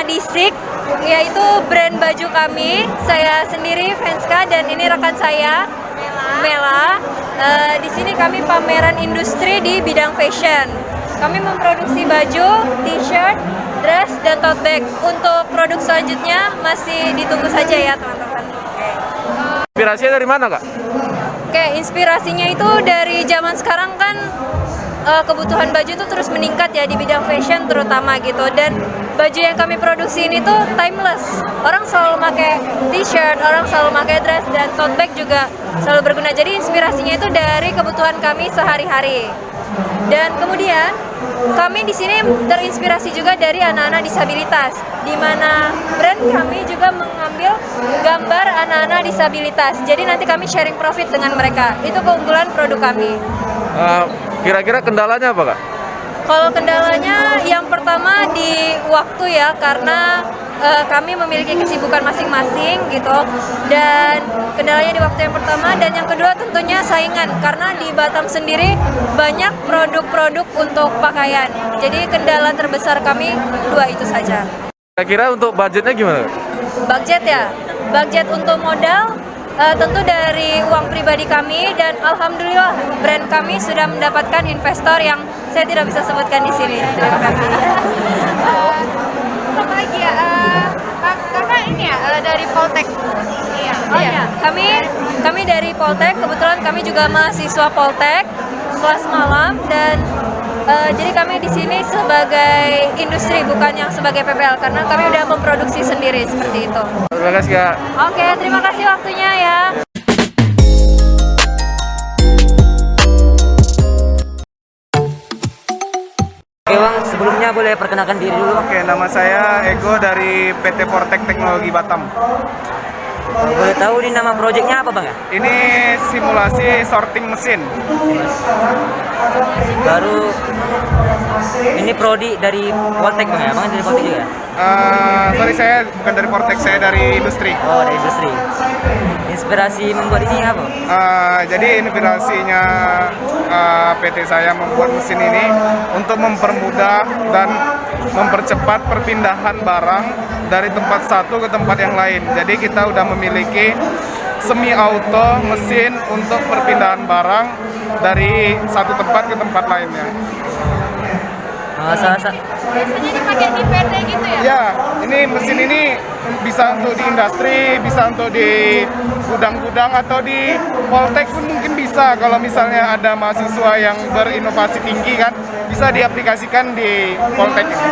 Disik, yaitu brand baju kami. Saya sendiri Venska dan ini rekan saya Mela. Di sini kami pameran industri di bidang fashion. Kami memproduksi baju, t-shirt, dress, dan tote bag. Untuk produk selanjutnya masih ditunggu saja ya teman-teman. Inspirasinya dari mana, Kak? Oke, inspirasinya itu dari zaman sekarang kan kebutuhan baju itu terus meningkat ya di bidang fashion terutama gitu, dan baju yang kami produksi ini tuh timeless. Orang selalu pakai t-shirt, orang selalu pakai dress, dan tote bag juga selalu berguna. Jadi inspirasinya itu dari kebutuhan kami sehari-hari. Dan kemudian kami di sini terinspirasi juga dari anak-anak disabilitas, di mana brand kami juga mengambil gambar anak-anak disabilitas. Jadi nanti kami sharing profit dengan mereka. Itu keunggulan produk kami. Kira-kira kendalanya apa, Kak? Kalau kendalanya yang pertama di waktu ya, karena kami memiliki kesibukan masing-masing gitu, dan kendalanya di waktu yang pertama. Dan yang kedua tentunya saingan, karena di Batam sendiri banyak produk-produk untuk pakaian. Jadi kendala terbesar kami dua itu saja. Kira-kira untuk budgetnya gimana? Budget ya, budget untuk modal tentu dari uang pribadi kami, dan alhamdulillah brand kami sudah mendapatkan investor yang saya tidak bisa sebutkan di sini. Terima kasih. Apa lagi ya? Kakak ini ya dari Poltek. Iya. Oh iya, kami dari Poltek. Kebetulan kami juga mahasiswa Poltek kelas malam, dan jadi kami di sini sebagai industri, bukan yang sebagai PPL, karena kami udah memproduksi sendiri seperti itu. Terima kasih, Kak. Oke, terima kasih waktunya ya. Oke Bang, sebelumnya boleh perkenalkan diri dulu Bang? Oke, nama saya Ego dari PT Fortek Teknologi Batam. Boleh tahu ini nama proyeknya apa Bang ya? Ini simulasi sorting mesin. Baru ini prodi dari Poltek Bang ya? Bang dari Poltek juga ya? Sorry, saya bukan dari Fortek, saya dari industri. Oh, dari industri. Inspirasi membuat ini apa? Jadi inspirasinya PT saya membuat mesin ini untuk mempermudah dan mempercepat perpindahan barang dari tempat satu ke tempat yang lain. Jadi kita udah memiliki semi auto mesin untuk perpindahan barang dari satu tempat ke tempat lainnya. Biasanya dipakai di PT gitu ya? Ya, ini mesin ini bisa untuk di industri, bisa untuk di gudang-gudang, atau di Poltek pun mungkin bisa. Kalau misalnya ada mahasiswa yang berinovasi tinggi kan, bisa diaplikasikan di Poltek ini.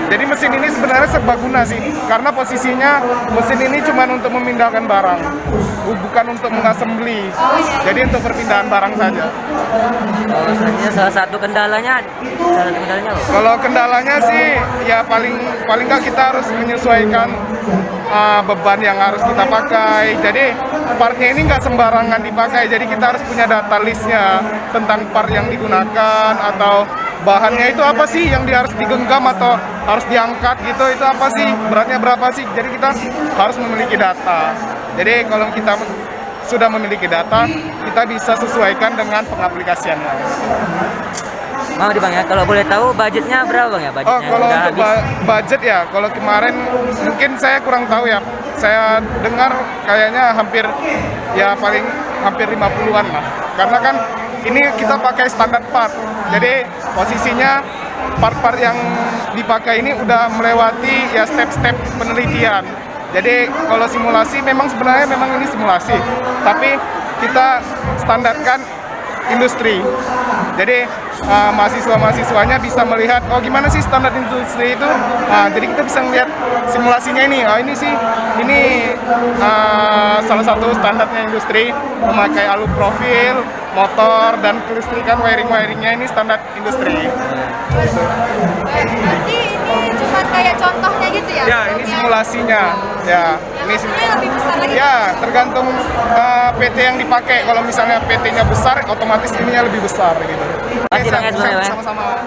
Jadi mesin ini sebenarnya serbaguna sih, karena posisinya mesin ini cuma untuk memindahkan barang, bukan untuk mengassembly. Jadi untuk perpindahan barang saja. Oh, sebenarnya salah satu kendalanya apa? Kalau kendalanya sih ya paling nggak kita harus menyesuaikan beban yang harus kita pakai. Jadi partnya ini nggak sembarangan dipakai. Jadi kita harus punya data listnya tentang part yang digunakan, atau bahannya itu apa sih yang harus digenggam atau harus diangkat gitu, itu apa sih, beratnya berapa sih. Jadi kita harus memiliki data. Jadi kalau kita sudah memiliki data, kita bisa sesuaikan dengan pengaplikasiannya. Mau di Bang ya, kalau boleh tahu budgetnya berapa Bang ya? Budgetnya Kalau udah untuk budget ya, kalau kemarin mungkin saya kurang tahu ya. Saya dengar kayaknya hampir 50-an lah. Karena kan ini kita pakai standar part. Jadi posisinya part-part yang dipakai ini udah melewati ya step-step penelitian. Jadi kalau simulasi sebenarnya memang ini simulasi, tapi kita standarkan industri. Jadi mahasiswa-mahasiswanya bisa melihat, oh gimana sih standar industri itu. Jadi kita bisa melihat simulasinya ini. Ini salah satu standarnya industri, memakai alu profil, motor, dan kelistrikan, wiring-wiringnya ini standar industri. Berarti ini cuma kayak contohnya gitu ya? Ya, ini simulasinya. Ya, ini lebih besar lagi. Ya, tergantung PT yang dipakai. Kalau misalnya PT-nya besar, otomatis ininya lebih besar gitu. Pasti banget, Sama-sama.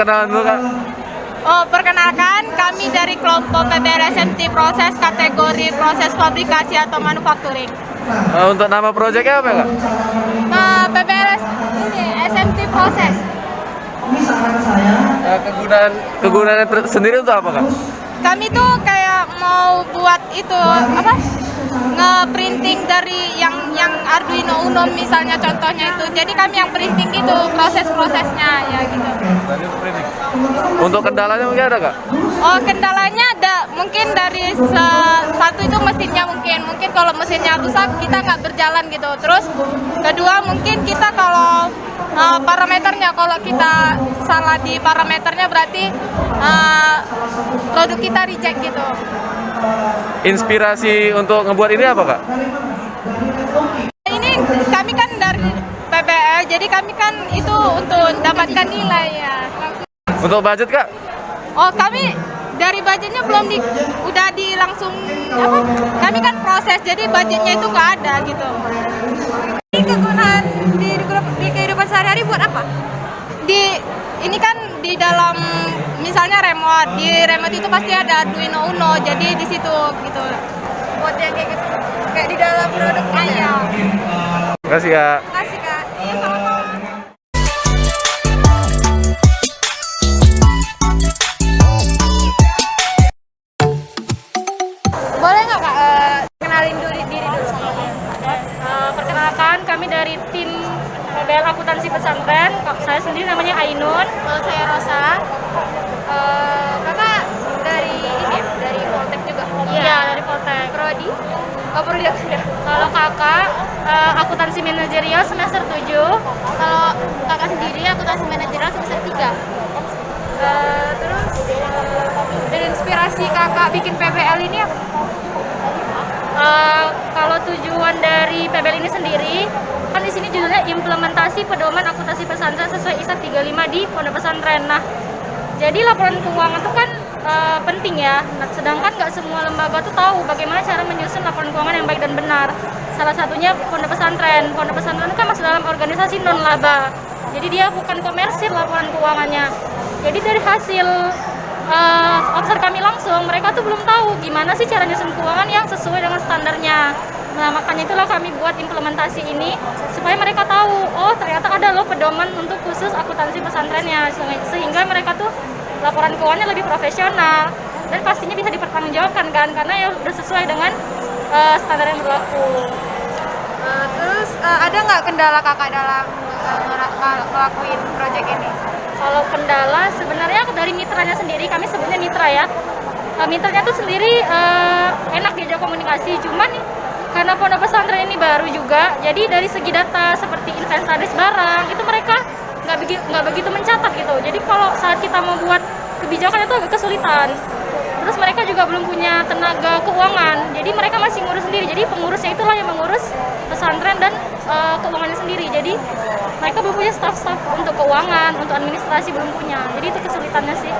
perkenalan dulu Kak. Oh, perkenalkan kami dari kelompok PBL SMT Proses kategori proses fabrikasi atau manufacturing. Untuk nama proyeknya apa Kak? PBL ini SMT Proses. Kegunaannya sendiri untuk apa Kak? Kami tuh kayak mau buat itu apa? Nge-printing dari yang Arduino Uno misalnya contohnya itu. Jadi kami yang printing gitu proses-prosesnya ya gitu. Untuk kendalanya mungkin ada Kak? Oh, kendalanya ada mungkin dari satu itu mesinnya mungkin kalau mesinnya rusak kita nggak berjalan gitu. Terus kedua mungkin kita kalau parameternya kalau kita salah di parameternya berarti produk kita reject gitu. Inspirasi untuk ngebuat ini apa Kak? Ini kami kan dari PBL jadi kami kan itu untuk dapatkan nilai ya. Untuk budget Kak? Oh, kami dari budgetnya belum udah langsung apa? Kami kan proses jadi budgetnya itu nggak ada gitu. Ini kegunaan di kehidupan sehari-hari buat apa? Ini kan di dalam misalnya remote, di remote itu pasti ada Arduino Uno, jadi di situ gitu. Buat yang kayak gitu, kayak di dalam produknya. Iya. Terima kasih Kak. Terima kasih Kak. Iya, sama-sama. Boleh nggak Kak kenalin diri dulu? Perkenalkan, kami dari tim PBL Akuntansi Pesantren. Saya sendiri namanya Ainun. Kalau saya Rosa, Kakak dari ini ya, dari Poltek juga? Iya, dari Poltek. Prodi? Oh, Prodi ya. Kalau kakak, akuntansi manajerial semester 7. kalau kakak sendiri akuntansi manajerial semester 3. Terus dan inspirasi kakak bikin PBL ini apa? Kalau tujuan dari PBL ini sendiri, kan di sini judulnya implementasi pedoman akuntansi pesantren sesuai ISA 35 di pondok pesantren. Nah, jadi laporan keuangan itu kan penting ya. Nah, sedangkan nggak semua lembaga tuh tahu bagaimana cara menyusun laporan keuangan yang baik dan benar. Salah satunya pondok pesantren. Pondok pesantren itu kan masuk dalam organisasi non laba. Jadi dia bukan komersil laporan keuangannya. Jadi dari hasil observ kami langsung, mereka tuh belum tahu gimana sih cara nyusun keuangan yang sesuai dengan standarnya. Nah, makanya itulah kami buat implementasi ini supaya mereka tahu, oh ternyata ada loh pedoman untuk khusus akuntansi pesantrennya, sehingga mereka tuh laporan keuangannya lebih profesional dan pastinya bisa dipertanggungjawabkan kan, karena ya udah sesuai dengan standar yang berlaku. Terus ada nggak kendala kakak dalam ngelakuin proyek ini? Kalau kendala sebenarnya dari mitranya sendiri, kami sebutnya mitra ya. Mitranya tuh sendiri enak diajak komunikasi, cuman karena pondok pesantren ini baru juga, jadi dari segi data seperti inventaris barang itu mereka nggak begitu mencatat gitu. Jadi kalau saat kita mau buat kebijakan itu agak kesulitan. Terus mereka juga belum punya tenaga keuangan, jadi mereka masih ngurus sendiri. Jadi pengurusnya itulah yang mengurus pesantren dan keuangannya sendiri. Jadi mereka belum punya staff-staff untuk keuangan, untuk administrasi belum punya. Jadi itu kesulitannya sih.